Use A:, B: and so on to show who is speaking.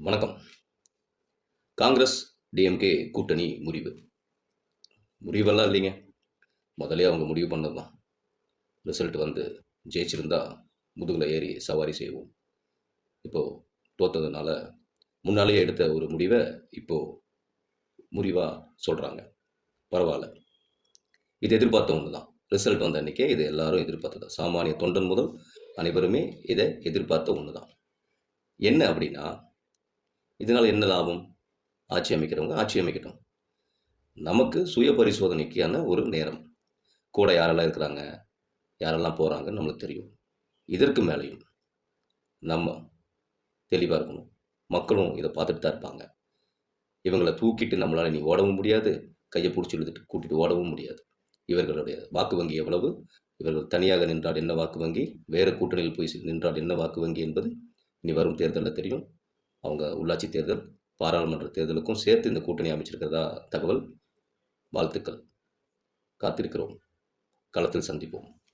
A: வணக்கம். காங்கிரஸ், டிஎம்கே கூட்டணி முறிவு. முறிவெல்லாம் இல்லைங்க. முதல்லயே அவங்க முடிவு பண்ணது தான். ரிசல்ட் வந்து ஜெயிச்சிருந்தா முதுகுல ஏறி சவாரி செய்வோம். இப்போ தோத்ததுனால முன்னாலேயே எடுத்த ஒரு முடிவ இப்போ முறிவா சொல்றாங்க. பரவால்ல. இது எதிர்பார்த்த ஒண்ணு தான். ரிசல்ட் வந்த அன்னைக்கே இது எல்லாரும் எதிர்பார்த்தது. சாமானிய தொண்டன் முதல் அனைவருமே இத எதிர்பார்த்த ஒண்ணு தான். என்ன அப்படின்னா, இதனால என்ன லாபம்? ஆட்சி அமைக்கிறவங்க ஆட்சி அமைக்கட்டும். நமக்கு சுய பரிசோதனைக்கான ஒரு நேரம். கூட யாரெல்லாம் இருக்கிறாங்க, யாரெல்லாம் போறாங்கன்னு நம்மளுக்கு தெரியும். இதற்கு மேலயும் நம்ம தெளிவா இருக்கணும். மக்களும் இத பார்த்துட்டு தான் இருப்பாங்க. இவங்கள தூக்கிட்டு நம்மளால இனி ஓடவும் முடியாது. கைய புடிச்சு இழுத்துட்டு கூட்டிட்டு ஓடவும் முடியாது. இவர்களுடைய வாக்கு வங்கி எவ்வளவு? இவர்கள் தனியாக நின்றால் என்ன வாக்கு வங்கி? வேறு கூட்டணியில் போய் நின்றால் என்ன வாக்கு வங்கி என்பது இனி வரும் தேர்தல்ல தெரியும். அவங்க உள்ளாட்சி தேர்தல், பாராளுமன்ற தேர்தலுக்கும் சேர்த்து இந்த கூட்டணி அமைச்சிருக்கிறதா தகவல். வாழ்த்துக்கள். காத்திருக்கிறோம். களத்தில் சந்திப்போம்.